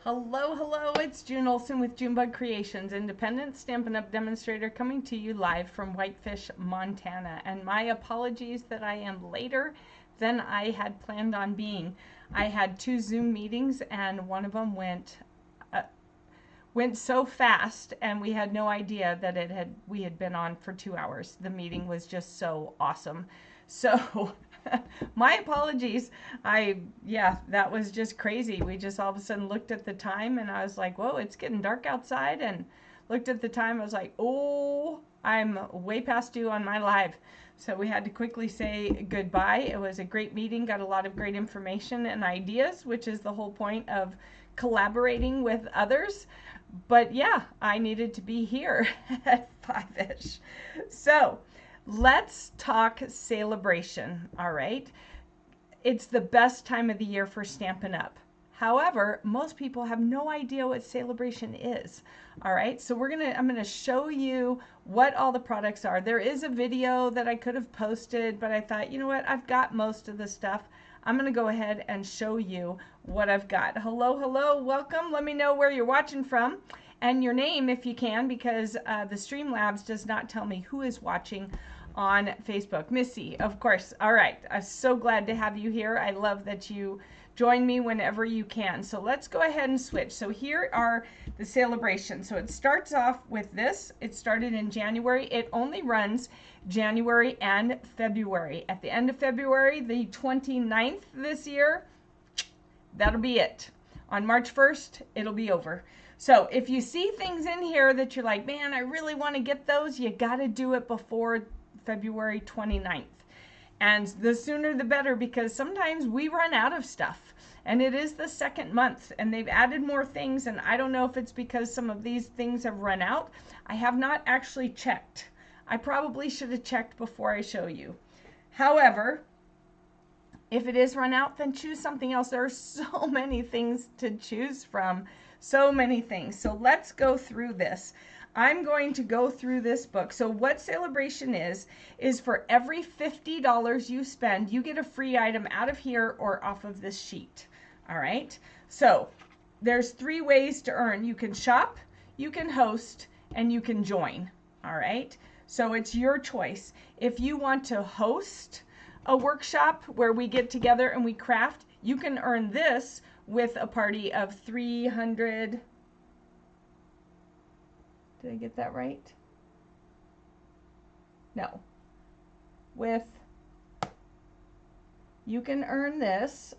Hello, hello, it's June Olson with Junebug Creations, independent Stampin' Up! Demonstrator coming to you live from Whitefish, Montana. And my apologies that I am later than I had planned on being. I had 2 Zoom meetings and one of them went so fast and we had no idea that we had been on for 2 hours. The meeting was just so awesome. So my apologies. Yeah, that was just crazy. We just all of a sudden looked at the time and I was like, whoa, it's getting dark outside, and looked at the time. I was like, oh, I'm way past due on my live. So we had to quickly say goodbye. It was a great meeting, got a lot of great information and ideas, which is the whole point of collaborating with others. But yeah, I needed to be here at 5-ish. So let's talk celebration, all right? It's the best time of the year for Stampin' Up! However, most people have no idea what celebration is. All right, so I'm gonna show you what all the products are. There is a video that I could have posted, but I thought, you know what, I've got most of the stuff. I'm gonna go ahead and show you what I've got. Hello, hello, welcome. Let me know where you're watching from and your name if you can, because the Streamlabs does not tell me who is watching on Facebook. Missy, of course. All right, I'm so glad to have you here. I love that you join me whenever you can. So let's go ahead and switch. So here are the celebrations. So it starts off with this. It started in January. It only runs January and February. At the end of February, the 29th this year, that'll be it. On March 1st, it'll be over. So if you see things in here that you're like, man, I really want to get those, you got to do it before February 29th. And the sooner the better, because sometimes we run out of stuff. And it is the second month and they've added more things, and I don't know if it's because some of these things have run out. I have not actually checked. I probably should have checked before I show you. However, if it is run out, then choose something else. There are so many things to choose from. So many things. So let's go through this. I'm going to go through this book. So what celebration is for every $50 you spend, you get a free item out of here or off of this sheet. All right. So there's 3 ways to earn. You can shop, you can host, and you can join. All right. So it's your choice. If you want to host a workshop where we get together and we craft, you can earn this with a party of 300. Did I get that right? No. You can earn this.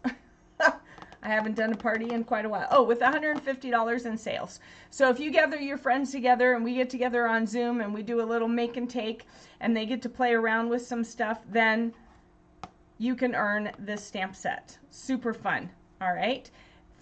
I haven't done a party in quite a while. Oh, with $150 in sales. So if you gather your friends together and we get together on Zoom and we do a little make and take and they get to play around with some stuff, then you can earn this stamp set. Super fun. All right.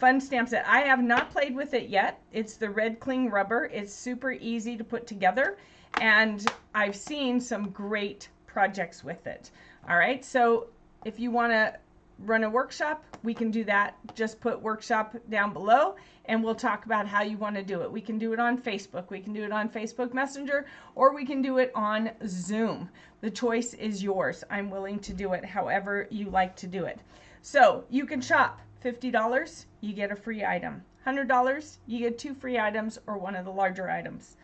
Fun stamp set. I have not played with it yet. It's the red cling rubber. It's super easy to put together, and I've seen some great projects with it. All right, so if you want to run a workshop, we can do that. Just put workshop down below and we'll talk about how you want to do it. We can do it on Facebook, we can do it on Facebook Messenger, or we can do it on Zoom. The choice is yours. I'm willing to do it however you like to do it. So you can shop. $50, you get a free item. $100, you get 2 free items or one of the larger items.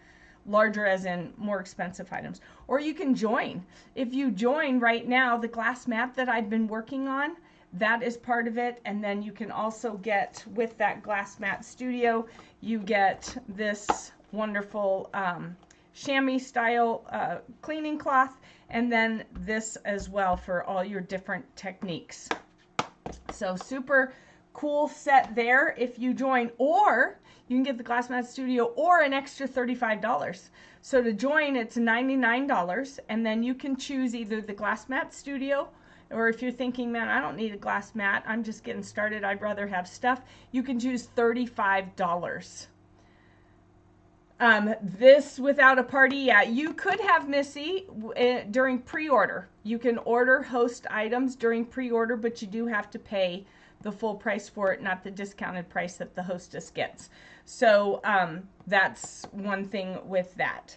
Larger as in more expensive items. Or you can join. If you join right now, the glass mat that I've been working on, that is part of it. And then you can also get, with that glass mat studio, you get this wonderful chamois style cleaning cloth, and then this as well for all your different techniques. So super cool set there if you join, or you can get the Glass Mat Studio or an extra $35. So to join, it's $99, and then you can choose either the Glass Mat Studio, or if you're thinking, man, I don't need a glass mat, I'm just getting started, I'd rather have stuff, you can choose $35. This without a party, yeah, you could have Missy during pre-order. You can order host items during pre-order, but you do have to pay the full price for it, not the discounted price that the hostess gets. So that's one thing with that.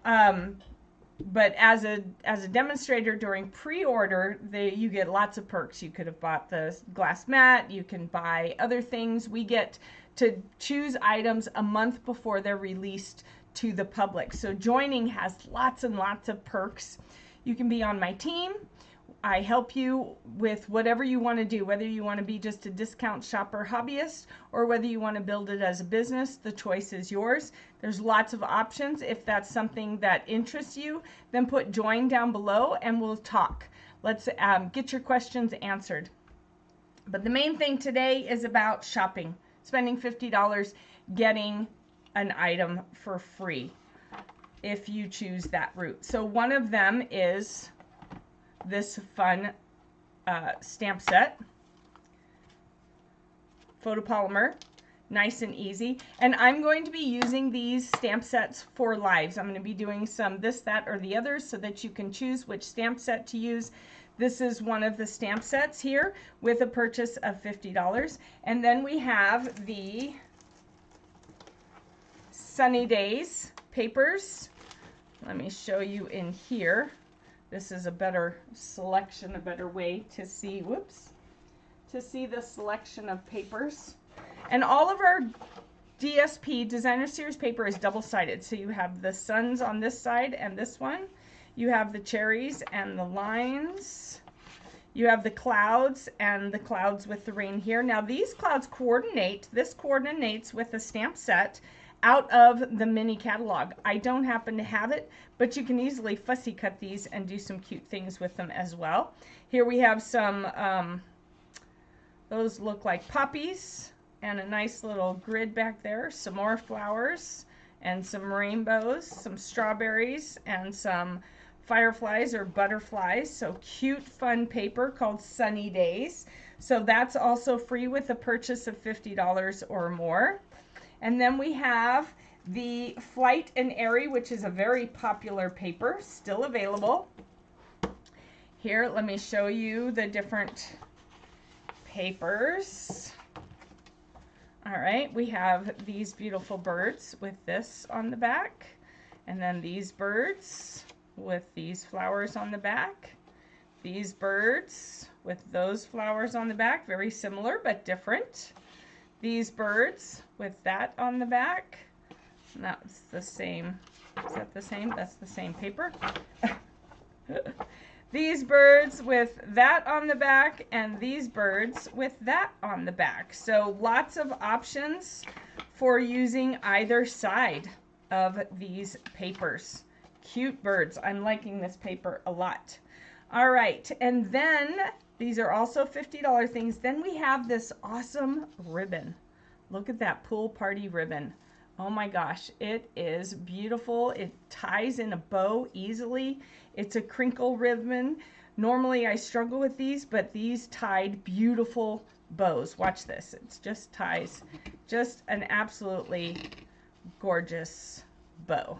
But as a demonstrator during pre-order, you get lots of perks. You could have bought the glass mat, you can buy other things. We get to choose items a month before they're released to the public. So joining has lots and lots of perks. You can be on my team. I help you with whatever you want to do, whether you want to be just a discount shopper hobbyist or whether you want to build it as a business. The choice is yours. There's lots of options. If that's something that interests you, then put join down below and we'll talk. Let's get your questions answered. But the main thing today is about shopping, spending $50, getting an item for free if you choose that route. So one of them is this fun stamp set, photopolymer, nice and easy. And I'm going to be using these stamp sets for lives. I'm going to be doing some this, that, or the others so that you can choose which stamp set to use. This is one of the stamp sets here with a purchase of $50. And then we have the Sunny Days papers. Let me show you in here. This is a better selection, a better way to see, to see the selection of papers. And all of our DSP, Designer Series paper, is double-sided. So you have the suns on this side and this one. You have the cherries and the lines. You have the clouds and the clouds with the rain here. Now these clouds coordinate, this coordinates with the stamp set out of the mini catalog. I don't happen to have it, but you can easily fussy cut these and do some cute things with them as well. Here we have some, those look like poppies, and a nice little grid back there, some more flowers, and some rainbows, some strawberries, and some fireflies or butterflies. So cute, fun paper called Sunny Days. So that's also free with a purchase of $50 or more. And then we have the Flight and Airy, which is a very popular paper, still available. Here, let me show you the different papers. All right, we have these beautiful birds with this on the back, and then these birds with these flowers on the back. These birds with those flowers on the back, very similar but different. These birds with that on the back. And that's the same. Is that the same? That's the same paper. These birds with that on the back, and these birds with that on the back. So lots of options for using either side of these papers. Cute birds. I'm liking this paper a lot. All right, and then these are also $50 things. Then we have this awesome ribbon. Look at that pool party ribbon. Oh my gosh, it is beautiful. It ties in a bow easily. It's a crinkle ribbon. Normally I struggle with these, but these tied beautiful bows. Watch this. It's just ties. Just an absolutely gorgeous bow.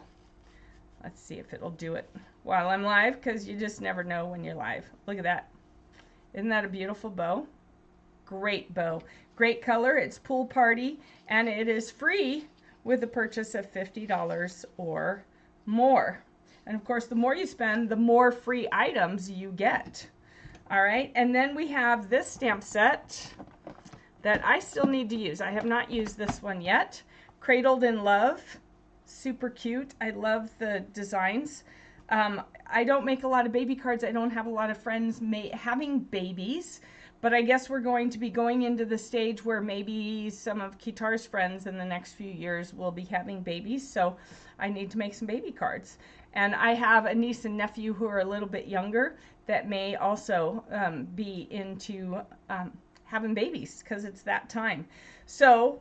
Let's see if it'll do it while I'm live, because you just never know when you're live. Look at that. Isn't that a beautiful bow? Great bow. Great color. It's pool party, and it is free with a purchase of $50 or more. And of course, the more you spend, the more free items you get. All right, and then we have this stamp set that I still need to use. I have not used this one yet. Cradled in Love. Super cute. I love the designs. I don't make a lot of baby cards. I don't have a lot of friends having babies, but I guess we're going to be going into the stage where maybe some of Kitar's friends in the next few years will be having babies, so I need to make some baby cards. And I have a niece and nephew who are a little bit younger that may also be into having babies, because it's that time. So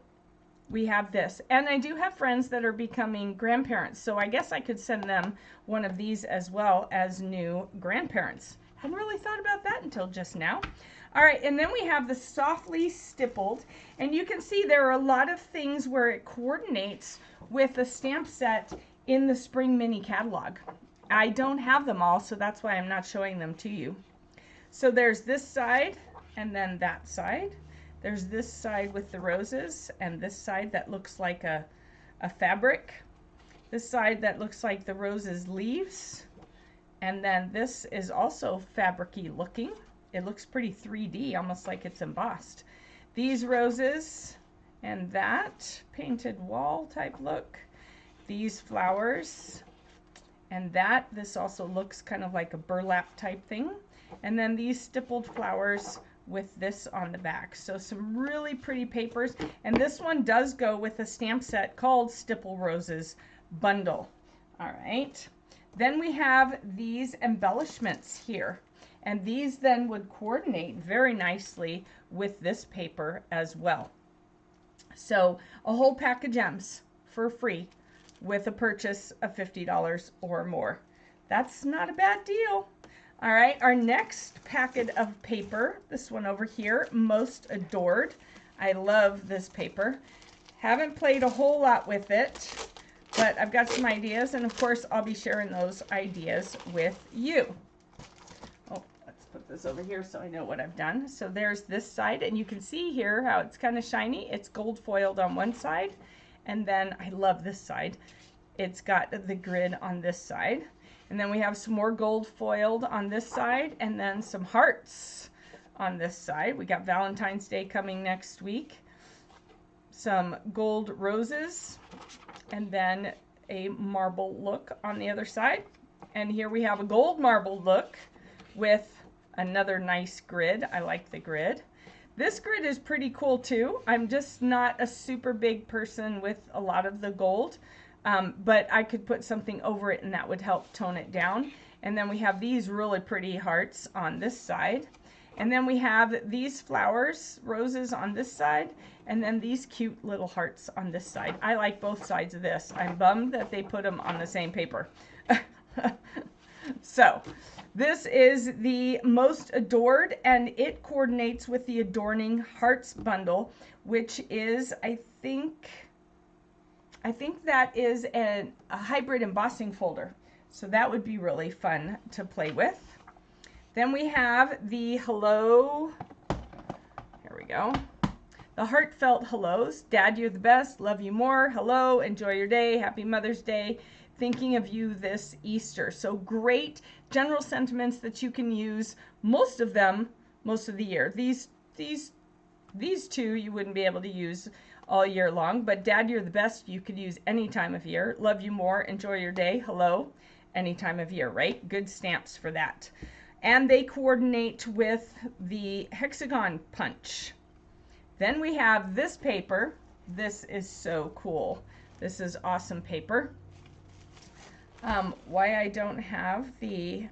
we have this, and I do have friends that are becoming grandparents, so I guess I could send them one of these as well as new grandparents. Hadn't really thought about that until just now. All right, and then we have the Softly Stippled, and you can see there are a lot of things where it coordinates with the stamp set in the spring mini catalog. I don't have them all, so that's why I'm not showing them to you. So there's this side and then that side. There's this side with the roses, and this side that looks like a fabric. This side that looks like the roses leaves. And then this is also fabric-y looking. It looks pretty 3D, almost like it's embossed. These roses and that painted wall type look. These flowers and that. This also looks kind of like a burlap type thing. And then these stippled flowers with this on the back. So some really pretty papers. And this one does go with a stamp set called Stipple Roses Bundle. All right. Then we have these embellishments here. And these then would coordinate very nicely with this paper as well. So a whole pack of gems for free with a purchase of $50 or more. That's not a bad deal. All right, our next packet of paper, this one over here, Most Adored. I love this paper. Haven't played a whole lot with it, but I've got some ideas, and of course I'll be sharing those ideas with you. Oh, let's put this over here so I know what I've done. So there's this side, and you can see here how it's kind of shiny. It's gold foiled on one side, and then I love this side. It's got the grid on this side. And then we have some more gold foiled on this side, and then some hearts on this side. We got Valentine's Day coming next week. Some gold roses, and then a marble look on the other side. And here we have a gold marble look with another nice grid. I like the grid. This grid is pretty cool too. I'm just not a super big person with a lot of the gold. But I could put something over it and that would help tone it down. And then we have these really pretty hearts on this side. And then we have these flowers, roses on this side, and then these cute little hearts on this side. I like both sides of this. I'm bummed that they put them on the same paper. So this is the Most Adored, and it coordinates with the Adorning Hearts bundle, which is, I think that is a hybrid embossing folder. So that would be really fun to play with. Then we have the hello, here we go. The heartfelt hellos. Dad, you're the best. Love you more. Hello. Enjoy your day. Happy Mother's Day. Thinking of you this Easter. So great general sentiments that you can use, most of them, most of the year. These two you wouldn't be able to use all year long, but Dad, you're the best. You could use any time of year. Love you more. Enjoy your day. Hello. Any time of year, right? Good stamps for that. And they coordinate with the hexagon punch. Then we have this paper. This is so cool. This is awesome paper. Why I don't have I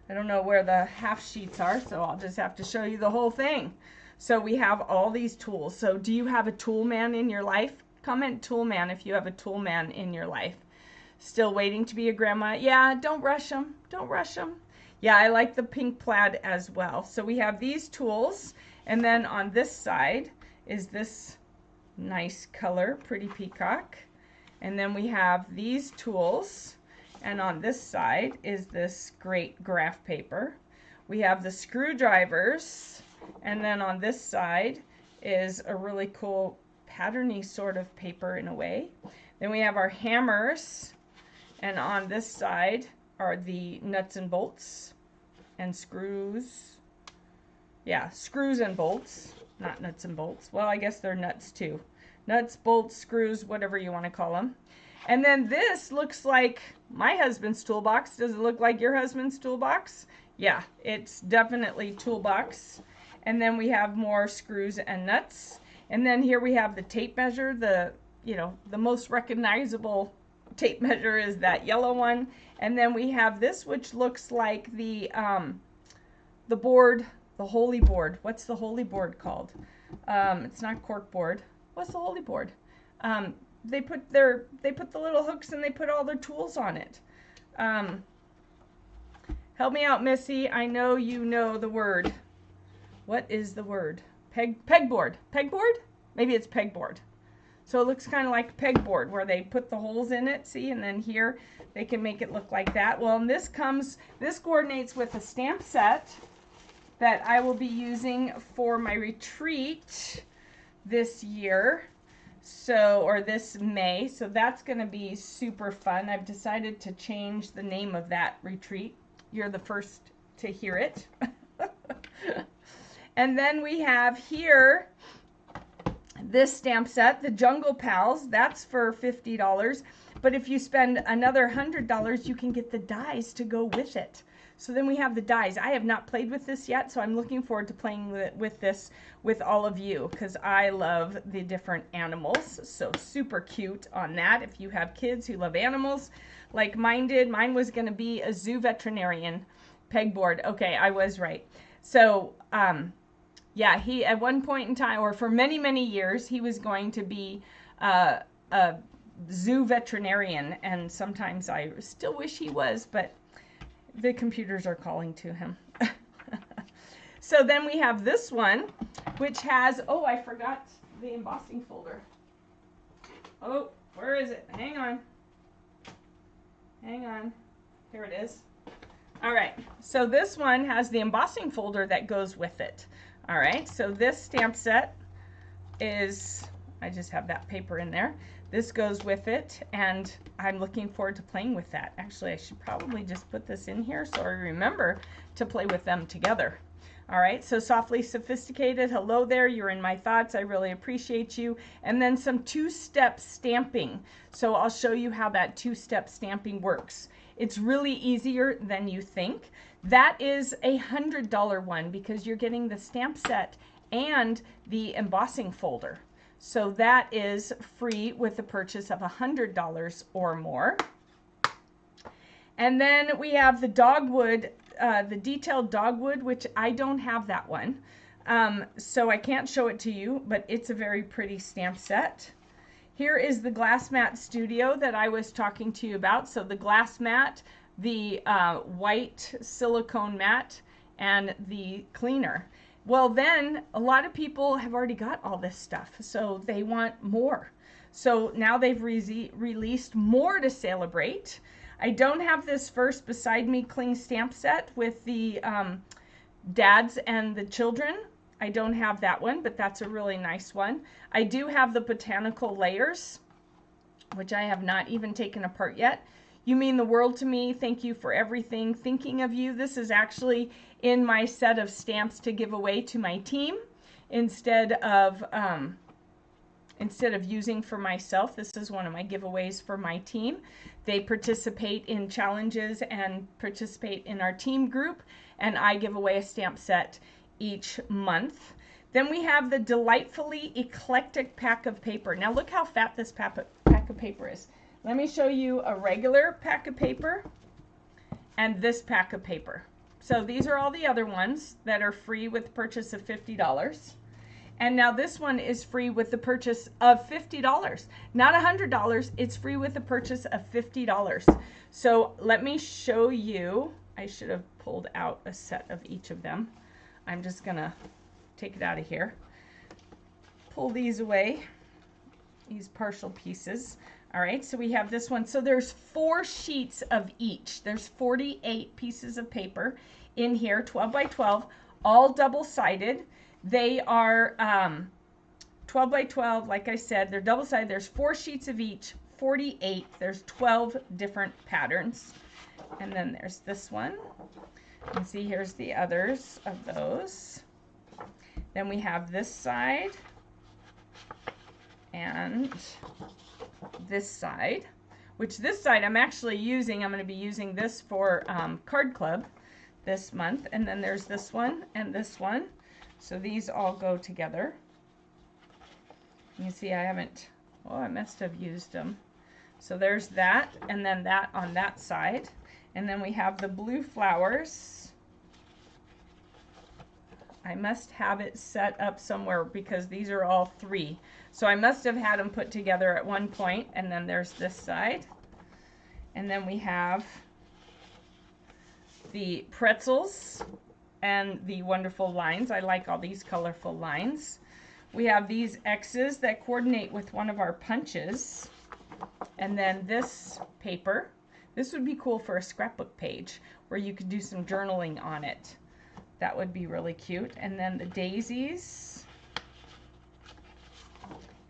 don't know where the half sheets are, so I'll just have to show you the whole thing. So we have all these tools. So do you have a tool man in your life? Comment tool man if you have a tool man in your life. Still waiting to be a grandma? Yeah, don't rush them. Don't rush them. Yeah, I like the pink plaid as well. So we have these tools, and then on this side is this nice color, pretty peacock. And then we have these tools, and on this side is this great graph paper. We have the screwdrivers, and then on this side is a really cool patterny sort of paper in a way. Then we have our hammers, and on this side are the nuts and bolts and screws. Yeah, screws and bolts, not nuts and bolts. Well, I guess they're nuts too. Nuts, bolts, screws, whatever you want to call them. And then this looks like my husband's toolbox. Does it look like your husband's toolbox? Yeah, it's definitely toolbox. And then we have more screws and nuts. And then here we have the tape measure. The most recognizable tape measure is that yellow one. And then we have this, which looks like the board, the holy board. What's the holy board called? It's not cork board. What's the holy board? They put the little hooks and they put all their tools on it. Help me out, Missy. I know you know the word. What is the word? Pegboard. Pegboard? Maybe it's pegboard. So it looks kind of like a pegboard where they put the holes in it, see, and then here they can make it look like that. Well, and this coordinates with a stamp set that I will be using for my retreat this year, or this May. So that's going to be super fun. I've decided to change the name of that retreat. You're the first to hear it. And then we have here This stamp set, the Jungle Pals, that's for $50. But if you spend another $100, you can get the dies to go with it. So then we have the dies. I have not played with this yet, so I'm looking forward to playing with this with all of you because I love the different animals. So super cute on that. If you have kids who love animals like mine did, mine was going to be a zoo veterinarian pegboard. Okay, I was right. So, yeah, he at one point in time, or for many, many years, he was going to be a zoo veterinarian. And sometimes I still wish he was, but the computers are calling to him. So then we have this one, which has, oh, I forgot the embossing folder. Oh, where is it? Hang on. Hang on. Here it is. All right. So this one has the embossing folder that goes with it. All right. So this stamp set is, I just have that paper in there. This goes with it, and I'm looking forward to playing with that. Actually, I should probably just put this in here so I remember to play with them together. All right, so Softly Sophisticated, hello there, you're in my thoughts, I really appreciate you. And then some two-step stamping. So I'll show you how that two-step stamping works. It's really easier than you think. That is a $100 one because you're getting the stamp set and the embossing folder. So that is free with the purchase of $100 or more. And then we have the dogwood, the detailed dogwood, which I don't have that one. So I can't show it to you, but it's a very pretty stamp set. Here is the glass mat studio that I was talking to you about. So the glass mat, the white silicone mat, and the cleaner. Well, then a lot of people have already got all this stuff, so they want more. So now they've released more to celebrate. I don't have this First Beside Me cling stamp set with the dads and the children. I don't have that one, but that's a really nice one. I do have the botanical layers, which I have not even taken apart yet. You mean the world to me. Thank you for everything. Thinking of you. This is actually in my set of stamps to give away to my team instead of using for myself. This is one of my giveaways for my team. They participate in challenges and participate in our team group, and I give away a stamp set each month. Then we have the Delightfully Eclectic pack of paper. Now look how fat this pack of paper is. Let me show you a regular pack of paper and this pack of paper. So these are all the other ones that are free with purchase of $50. And now this one is free with the purchase of $50. Not $100, it's free with the purchase of $50. So let me show you, I should have pulled out a set of each of them. I'm just gonna take it out of here. Pull these away, these partial pieces. All right, so we have this one. So there's 4 sheets of each. There's 48 pieces of paper in here, 12 by 12, all double-sided. They are 12 by 12, like I said, they're double-sided. There's 4 sheets of each, 48. There's 12 different patterns. And then there's this one. You can see here's the others of those. Then we have this side and this side, which this side I'm actually using. I'm going to be using this for Card Club this month. And then there's this one and this one. So these all go together. You can see I haven't, oh, I must have used them. So there's that, and then that on that side. And then we have the blue flowers. I must have it set up somewhere because these are all 3. So I must have had them put together at one point. And then there's this side. And then we have the pretzels and the wonderful lines. I like all these colorful lines. We have these X's that coordinate with one of our punches. And then this paper. This would be cool for a scrapbook page where you could do some journaling on it. That would be really cute. And then the daisies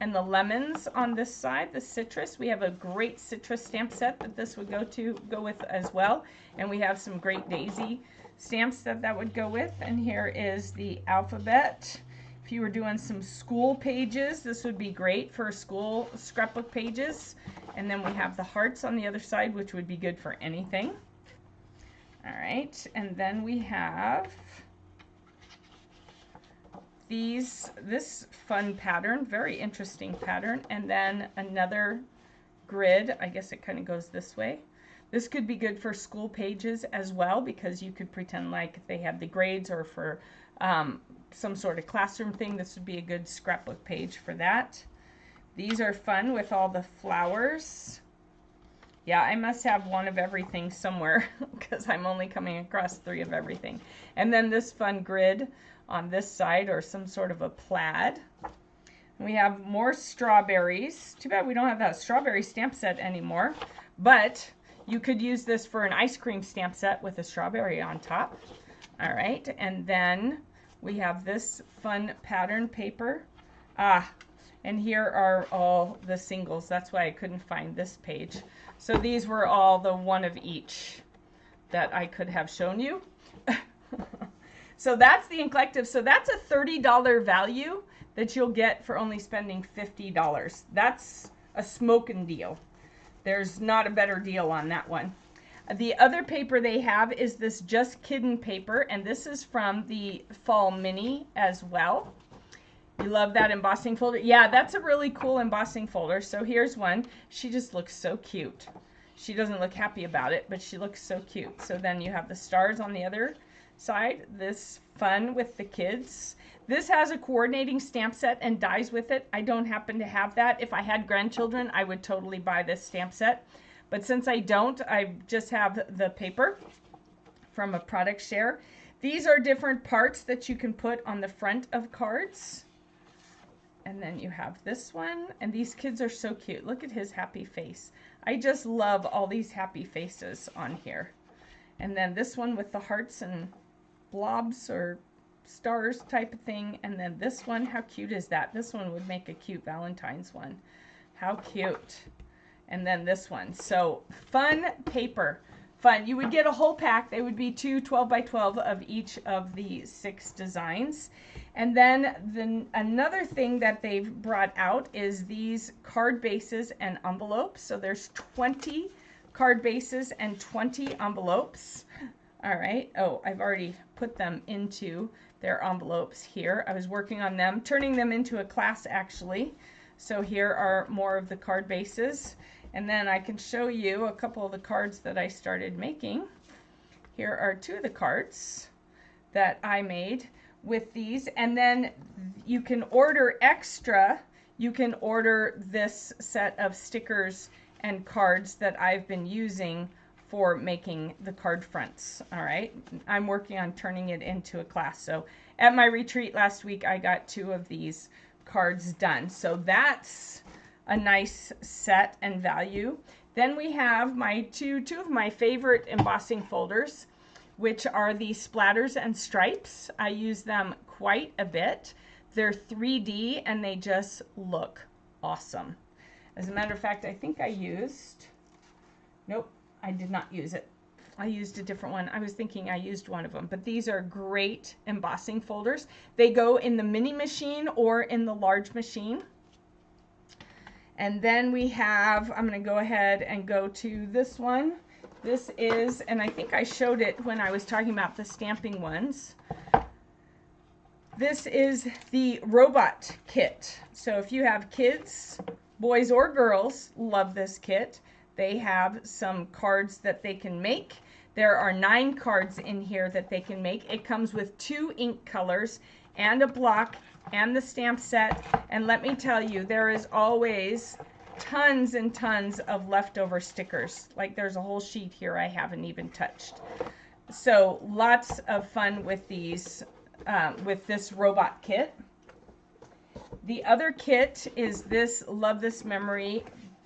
and the lemons on this side, the citrus. We have a great citrus stamp set that this would go with as well. And we have some great daisy stamps that would go with. And here is the alphabet If you were doing some school pages, this would be great for school scrapbook pages. And then we have the hearts on the other side, which would be good for anything. All right, and then we have this fun pattern, very interesting pattern, and then another grid. I guess it kind of goes this way. This could be good for school pages as well, because you could pretend like they have the grades, or for some sort of classroom thing. This would be a good scrapbook page for that. These are fun with all the flowers. Yeah, I must have one of everything somewhere because I'm only coming across 3 of everything. And then this fun grid on this side, or some sort of a plaid. We have more strawberries. Too bad we don't have that strawberry stamp set anymore, but you could use this for an ice cream stamp set with a strawberry on top. All right, and then we have this fun pattern paper. And here are all the singles. That's why I couldn't find this page. So these were all the one of each that I could have shown you. So that's the Incollective. So that's a $30 value that you'll get for only spending $50. That's a smoking deal. There's not a better deal on that one. The other paper they have is this Just Kiddin' paper, and this is from the Fall Mini as well. You love that embossing folder? Yeah, that's a really cool embossing folder. So here's one. She just looks so cute. She doesn't look happy about it, but she looks so cute. So then you have the stars on the other side. This fun with the kids. This has a coordinating stamp set and dies with it. I don't happen to have that. If I had grandchildren, I would totally buy this stamp set. But since I don't, I just have the paper from a product share. These are different parts that you can put on the front of cards. And then you have this one, and these kids are so cute. Look at his happy face. I just love all these happy faces on here. And then this one with the hearts and blobs or stars type of thing. And then this one, how cute is that? This one would make a cute Valentine's one. How cute. And then this one. So fun paper. Fun. You would get a whole pack. They would be 2 12x12 of each of the 6 designs. And then another thing that they've brought out is these card bases and envelopes. So there's 20 card bases and 20 envelopes. All right. Oh, I've already put them into their envelopes here. I was working on them, turning them into a class actually. So here are more of the card bases. And then I can show you a couple of the cards that I started making. Here are 2 of the cards that I made with these. And then you can order extra. You can order this set of stickers and cards that I've been using for making the card fronts. All right. I'm working on turning it into a class. So at my retreat last week, I got 2 of these cards done. So that's a nice set and value. Then we have my two of my favorite embossing folders, which are the splatters and stripes. I use them quite a bit. They're 3D and they just look awesome. As a matter of fact, I think I used, nope, I did not use it. I used a different one. I was thinking I used one of them, but these are great embossing folders. They go in the mini machine or in the large machine. And then we have, I'm going to go ahead and go to this one. This is, and I think I showed it when I was talking about the stamping ones. This is the robot kit. So if you have kids, boys or girls, love this kit. They have some cards that they can make. There are 9 cards in here that they can make. It comes with 2 ink colors and a block and the stamp set. And let me tell you, there is always tons and tons of leftover stickers. Like there's a whole sheet here I haven't even touched. So lots of fun with these, with this robot kit. The other kit is this Love This Memory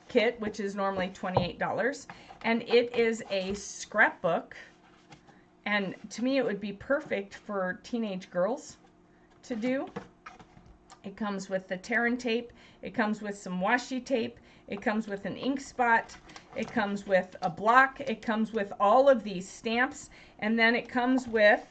kit, which is normally $28. And it is a scrapbook. And to me, it would be perfect for teenage girls to do. It comes with the tear and tape. It comes with some washi tape. It comes with an ink spot. It comes with a block. It comes with all of these stamps. And then it comes with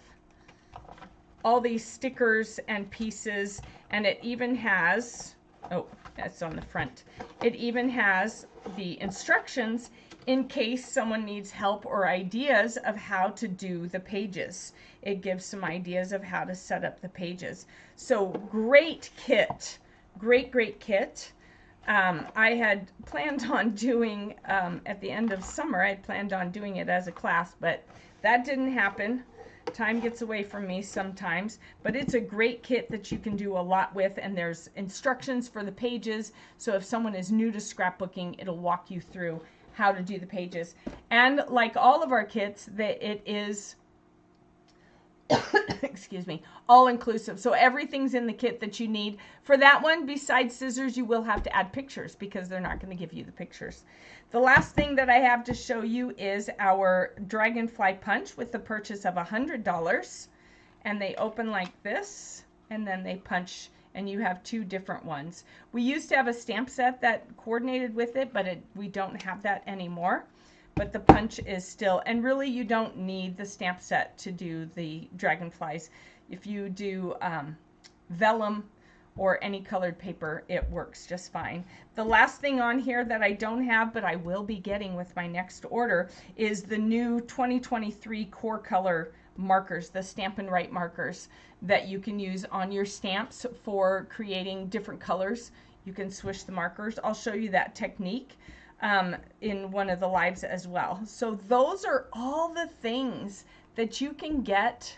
all these stickers and pieces, and it even has, oh, that's on the front. It even has the instructions in case someone needs help or ideas of how to do the pages. It gives some ideas of how to set up the pages. So great kit, great kit. I had planned on doing, at the end of summer, I planned on doing it as a class, but that didn't happen. Time gets away from me sometimes, but it's a great kit that you can do a lot with, and there's instructions for the pages, so if someone is new to scrapbooking, it'll walk you through how to do the pages. And like all of our kits, it is excuse me, all inclusive. So everything's in the kit that you need. For that one, besides scissors, you will have to add pictures because they're not going to give you the pictures. The last thing that I have to show you is our dragonfly punch with the purchase of $100. And they open like this, and then they punch, and you have two different ones. We used to have a stamp set that coordinated with it, but we don't have that anymore. But the punch is still, and really you don't need the stamp set to do the dragonflies. If you do vellum or any colored paper, it works just fine. The last thing on here that I don't have, but I will be getting with my next order, is the new 2023 core color markers, the Stampin' Write markers that you can use on your stamps for creating different colors. You can swish the markers. I'll show you that technique in one of the lives as well. So those are all the things that you can get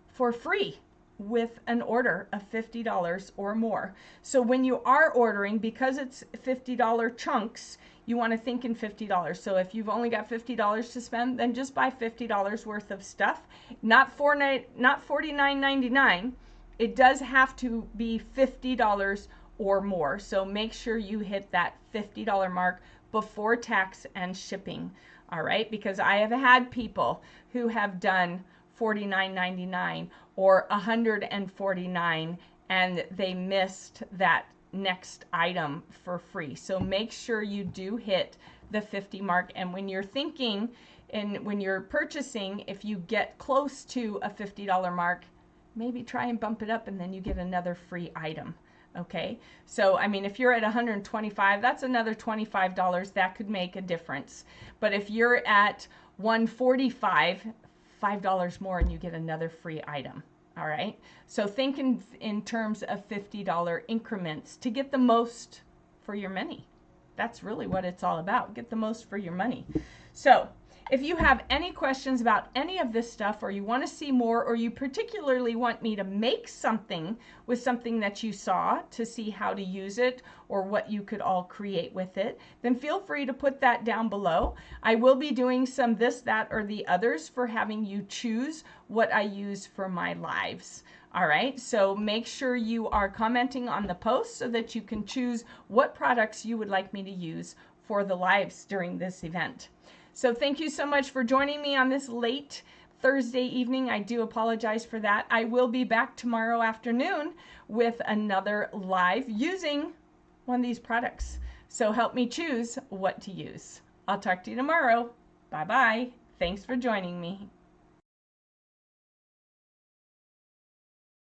for free with an order of $50 or more. So when you are ordering, because it's $50 chunks, you want to think in $50. So if you've only got $50 to spend, then just buy $50 worth of stuff, not $49.99. It does have to be $50 or more. So make sure you hit that $50 mark before tax and shipping. All right, because I have had people who have done $49.99 or $149 and they missed that next item for free. So make sure you do hit the 50 mark. And when you're thinking and when you're purchasing, if you get close to a $50 mark, maybe try and bump it up, and then you get another free item. Okay, so I mean, if you're at 125, that's another $25. That could make a difference. But if you're at 145, $5 more and you get another free item. All right, so think in terms of $50 increments to get the most for your money. That's really what it's all about. Get the most for your money. So if you have any questions about any of this stuff, or you want to see more, or you particularly want me to make something with something that you saw to see how to use it or what you could all create with it, then feel free to put that down below. I will be doing some this, that, or the others for having you choose what I use for my lives. All right, so make sure you are commenting on the post so that you can choose what products you would like me to use for the lives during this event. So thank you so much for joining me on this late Thursday evening. I do apologize for that. I will be back tomorrow afternoon with another live using one of these products. So help me choose what to use. I'll talk to you tomorrow. Bye-bye. Thanks for joining me.